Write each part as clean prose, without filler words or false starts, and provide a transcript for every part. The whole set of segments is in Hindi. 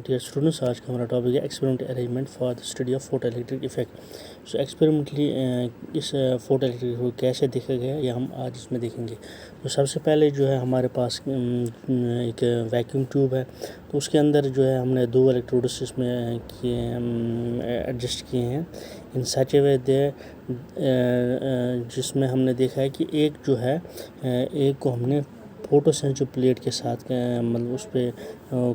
डियर स्टूडेंट्स, आज का हमारा टॉपिक है experiment arrangement for the study of photo electric effect. So experimentally इस फोटो इलेक्ट्रिक को कैसे देखा गया ये हम आज इसमें देखेंगे। तो सबसे पहले जो है हमारे पास एक वैक्यूम ट्यूब है, तो उसके अंदर जो है हमने दो इलेक्ट्रोड्स इसमें एडजस्ट किए हैं इन सच ए वे दे, जिसमें हमने देखा है कि एक जो है एक को हमने फोटो सेंसिटिव प्लेट के साथ मतलब उस पर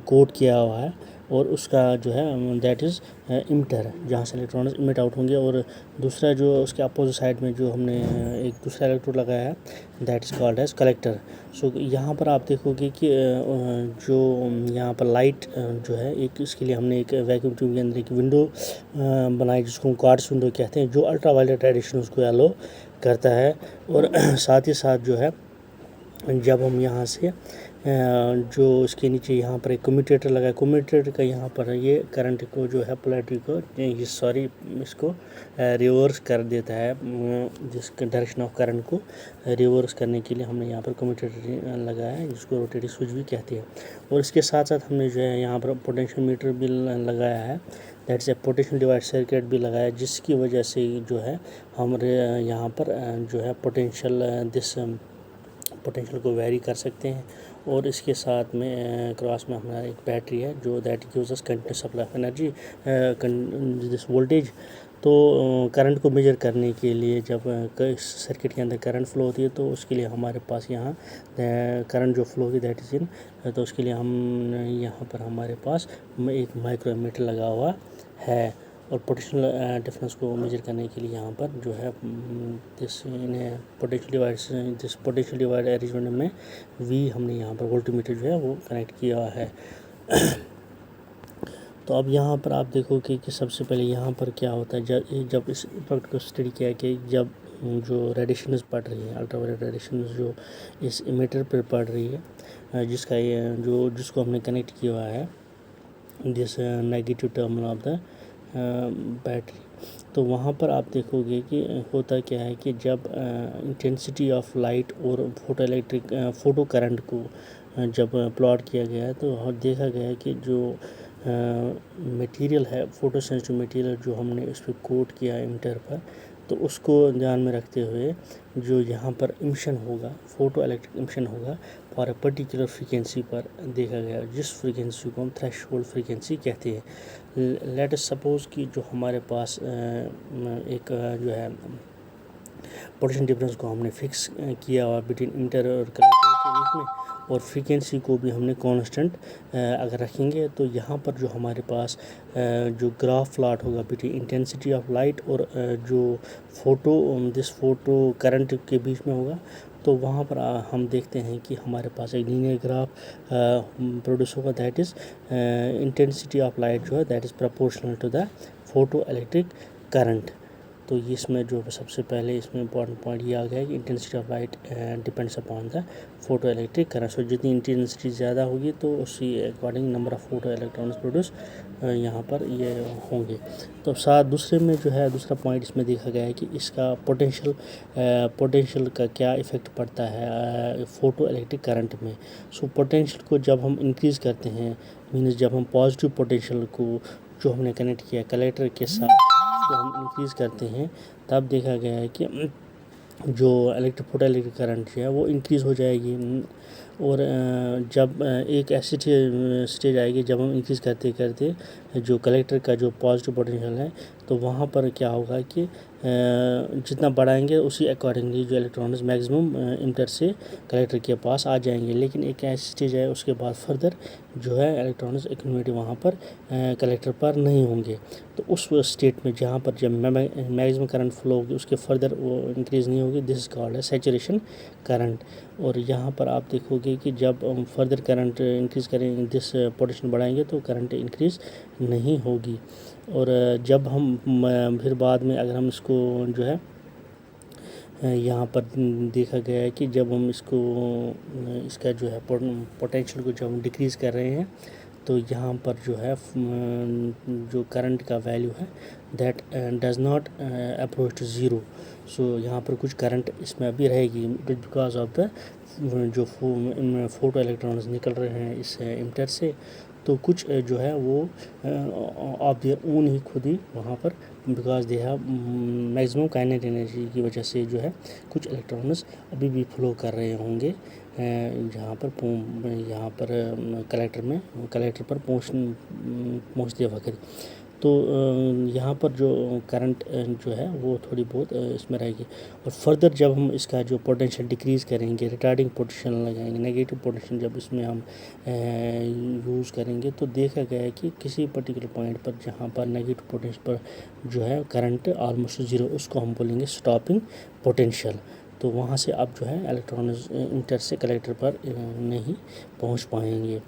कोट किया हुआ है, और उसका जो है दैट इज़ इमिटर, जहाँ से इलेक्ट्रॉन्स इमिट आउट होंगे। और दूसरा जो उसके अपोजिट साइड में जो हमने एक दूसरा इलेक्ट्रोड लगाया है that is called as collector. So यहाँ पर आप देखोगे कि जो यहाँ पर लाइट जो है एक, इसके लिए हमने एक वैक्यूम ट्यूब के अंदर एक विंडो बनाई जिसको क्वार्ट्ज विंडो कहते हैं, जो अल्ट्रा वायलेट रेडिएशन उसको अलो करता है। और साथ ही साथ जो है जब हम यहाँ से जो इसके नीचे यहाँ पर एक कम्यूटेटर लगा है, कम्यूटेटर का यहाँ पर ये करंट को जो है पोलैरिटी को इसको रिवर्स कर देता है, जिसके डायरेक्शन ऑफ करंट को रिवर्स करने के लिए हमने यहाँ पर कम्यूटेटर लगाया है जिसको रोटेटिंग स्विच भी कहते हैं। और इसके साथ साथ हमने जो है यहाँ पर पोटेंशियल मीटर भी लगाया है, that's a potential divide circuit भी लगाया है, जिसकी वजह से जो है हम यहाँ पर जो है पोटेंशियल को वेरी कर सकते हैं। और इसके साथ में क्रॉस में हमारा एक बैटरी है जो that gives us continuous supply of energy this voltage. तो करंट को मेजर करने के लिए जब सर्किट के अंदर करंट फ्लो होती है तो उसके लिए हमारे पास यहाँ करंट जो फ्लो होगी दैट इज़ इन, तो उसके लिए हम यहाँ पर हमारे पास एक माइक्रोमीटर लगा हुआ है। और पोटेंशियल डिफरेंस को मेजर करने के लिए यहाँ पर जो है पोटेंशियल डिवाइड अरेंजमेंट में वी हमने यहाँ पर वोल्टमीटर जो है वो कनेक्ट किया है। तो अब यहाँ पर आप देखोगे कि सबसे पहले यहाँ पर क्या होता है जब इस इफेक्ट को स्टडी किया कि जब जो रेडिएशंस पड़ रही है, अल्ट्रावायलेट रेडिएशंस जो इस इमिटर पर पड़ रही है, जिसका ये जिसको हमने कनेक्ट किया हुआ है this negative terminal of the battery. तो वहाँ पर आप देखोगे कि होता क्या है कि जब इंटेंसिटी ऑफ लाइट और फोटो करंट को जब प्लॉट किया गया है तो देखा गया है कि जो मटेरियल है, फोटो सेंसिटिव मटेरियल जो हमने इस पर कोट किया है इमिटर पर, तो उसको ध्यान में रखते हुए जो यहाँ पर इमिशन होगा, फोटो इलेक्ट्रिक इमिशन होगा फॉर अ पर्टिकुलर फ्रीक्वेंसी पर देखा गया, जिस फ्रीक्वेंसी को हम थ्रेशोल्ड फ्रीक्वेंसी कहते हैं। लेट अस सपोज कि जो हमारे पास एक जो है पोटेंशियल डिफरेंस को हमने फिक्स किया हुआ बिटवीन इमिटर और कलेक्टर के बीच में, और फ्रीक्वेंसी को भी हमने कांस्टेंट अगर रखेंगे तो यहाँ पर जो हमारे पास जो ग्राफ प्लॉट होगा बिटवीन इंटेंसिटी ऑफ लाइट और जो फोटो करंट के बीच में होगा, तो वहाँ पर हम देखते हैं कि हमारे पास एक लीनियर ग्राफ प्रोड्यूस होगा, that is intensity of light जो है that is proportional to the photo electric current. तो इसमें जो सबसे पहले इसमें इंपॉर्टेंट पॉइंट ये आ गया है कि intensity of light depends upon the photo electric current. So जितनी इंटेंसिटी ज़्यादा होगी तो उसी according number of photo electrons produce यहाँ पर ये होंगे। तो साथ दूसरे में जो है दूसरा पॉइंट इसमें देखा गया है कि इसका पोटेंशियल का क्या इफ़ेक्ट पड़ता है फोटो इलेक्ट्रिक करंट में। सो पोटेंशियल को जब हम इंक्रीज़ करते हैं, मीन्स जब हम पॉजिटिव पोटेंशियल को जो हमने कनेक्ट किया कलेक्टर के साथ को हम इंक्रीज़ करते हैं, तब देखा गया है कि जो फोटो इलेक्ट्रिक करंट है वो इंक्रीज़ हो जाएगी। और जब एक ऐसी स्टेज आएगी जब हम इंक्रीज़ करते करते जो कलेक्टर का जो पॉजिटिव पोटेंशियल है, तो वहाँ पर क्या होगा कि जितना बढ़ाएंगे उसी अकॉर्डिंगली जो इलेक्ट्रॉन्स मैक्सिमम इमिटर से कलेक्टर के पास आ जाएंगे। लेकिन एक ऐसी स्टेज है उसके बाद फर्दर जो है इलेक्ट्रॉन्स एक्यूमुलेट वहाँ पर कलेक्टर पर नहीं होंगे। तो उस स्टेट में जहाँ पर जब मैक्सिमम करंट फ्लो होगी उसके फर्दर वो इंक्रीज़ नहीं होगी, दिस इज कॉल्ड है सैचुरेशन करंट। और यहाँ पर आप देखोगे कि जब हम फर्दर करंट इंक्रीज़ करेंगे, दिस पोटेंशियल बढ़ाएंगे तो करंट इंक्रीज़ नहीं होगी। और जब हम फिर बाद में अगर हम इसको जो है यहाँ पर देखा गया है कि जब हम इसका जो है पोटेंशियल को जब हम डिक्रीज़ कर रहे हैं तो यहाँ पर जो है जो करंट का वैल्यू है that does not approach to zero. So यहाँ पर कुछ करंट इसमें अभी रहेगी बिकॉज ऑफ द जो फोटो इलेक्ट्रॉन्स निकल रहे हैं इस इमिटर से, तो कुछ जो है वो ऑफ देयर ओन ही खुद ही वहाँ पर because they have maximum kinetic energy की वजह से जो है कुछ इलेक्ट्रॉन्स अभी भी फ्लो कर रहे होंगे यहाँ पर कलेक्टर पर पहुँचते वक्त। तो यहाँ पर जो करंट जो है वो थोड़ी बहुत इसमें रहेगी। और फर्दर जब हम इसका जो पोटेंशियल डिक्रीज़ करेंगे, रिटार्डिंग पोटेंशियल लगाएंगे, नेगेटिव पोटेंशियल जब इसमें हम यूज़ करेंगे तो देखा गया है कि किसी पर्टिकुलर पॉइंट पर जहाँ पर नेगेटिव पोटेंशियल पर जो है करंट ऑलमोस्ट ज़ीरो, उसको हम बोलेंगे स्टॉपिंग पोटेंशियल। तो वहाँ से अब जो है इलेक्ट्रॉन इंटर से कलेक्टर पर नहीं पहुँच पाएंगे।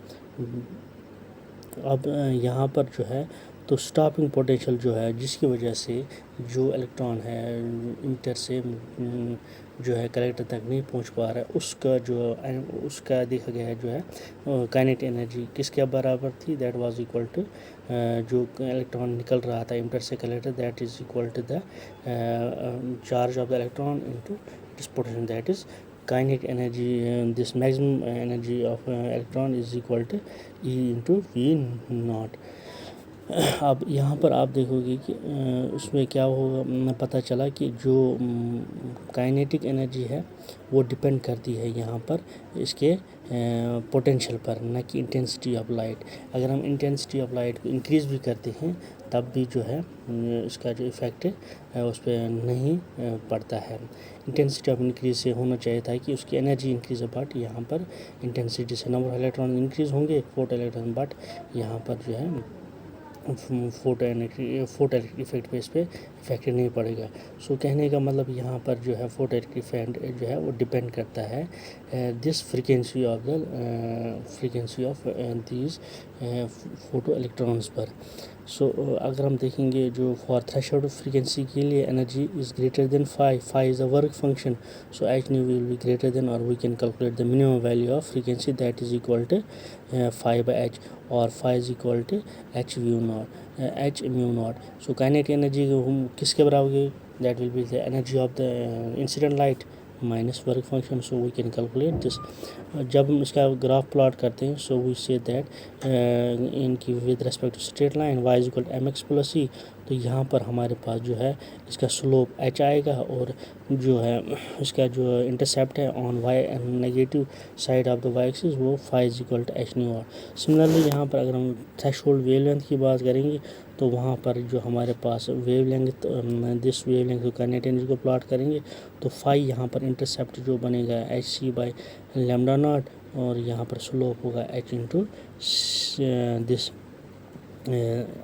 अब यहाँ पर जो है तो स्टॉपिंग पोटेंशियल जो है जिसकी वजह से जो इलेक्ट्रॉन है इंटर से जो है कलेक्टर तक नहीं पहुंच पा रहा है, उसका देखा गया है जो है काइनेटिक एनर्जी किसके बराबर थी, दैट वाज इक्वल टू जो इलेक्ट्रॉन निकल रहा था इंटर से collector, that is equal to the charge of the electron into its potential, that is kinetic energy. This maximum energy of electron is equal to E into V naught. अब यहाँ पर आप देखोगे कि उसमें क्या होगा, पता चला कि जो काइनेटिक एनर्जी है वो डिपेंड करती है यहाँ पर इसके पोटेंशियल पर, न कि इंटेंसिटी ऑफ लाइट। अगर हम इंटेंसिटी ऑफ लाइट को इंक्रीज़ भी करते हैं तब भी जो है इसका जो इफ़ेक्ट है उस पर नहीं पड़ता है। इंटेंसिटी ऑफ इंक्रीज से होना चाहिए था कि उसकी एनर्जी इंक्रीज है, बट यहाँ पर इंटेंसिटी से नंबर ऑफ इलेक्ट्रॉन इंक्रीज़ होंगे, फोटो इलेक्ट्रॉन, बट यहाँ पर जो है फोटो इलेक्ट्रिक इफेक्ट पे इस पर इफेक्ट नहीं पड़ेगा। सो कहने का मतलब यहाँ पर जो है फोटो इलेक्ट्रिक इफेक्ट जो है वो डिपेंड करता है this frequency of these photo electrons पर। सो अगर हम देखेंगे जो फॉर थ्रेशोल्ड फ्रीक्वेंसी के लिए energy is greater than 5 is a work function, so H nu will be greater than, और we can calculate the minimum value of frequency that is equal to 5/h, और 5 is equal to h mu naught. So kinetic energy हम किसके बराबर, that will be the energy of the incident light minus work function. So we can calculate this. जब हम इसका ग्राफ प्लॉट करते हैं सो वी से दैट इनकी with respect to straight line y is equal to mx plus c, तो यहाँ पर हमारे पास जो है इसका स्लोप h आएगा और जो है इसका जो इंटरसेप्ट है on y negative side of the y axis वो 5 is equal to h nu. और सिमिलरली यहाँ पर अगर हम थ्रेशोल्ड वेवलेंथ की बात करेंगे तो वहाँ पर जो हमारे पास wavelength this wavelength kinetic energy को प्लॉट करेंगे तो 5 यहाँ पर इंटरसेप्ट जो बनेगा hc बाई लैम्डा नॉट, और यहाँ पर स्लोप होगा h into this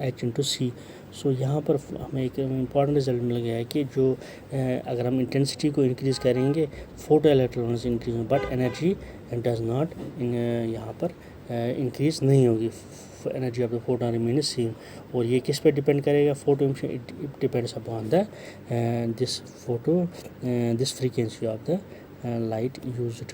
h into C. So यहाँ पर हमें एक इम्पॉर्टेंट रिजल्ट मिल गया है कि जो अगर हम इंटेंसिटी को इंक्रीज़ करेंगे photo electrons increase, but energy does not यहाँ पर इंक्रीज़ नहीं होगी, energy of the photon remain same. और ये किस पे डिपेंड करेगा, photo emission, it depends upon the this frequency of the light used.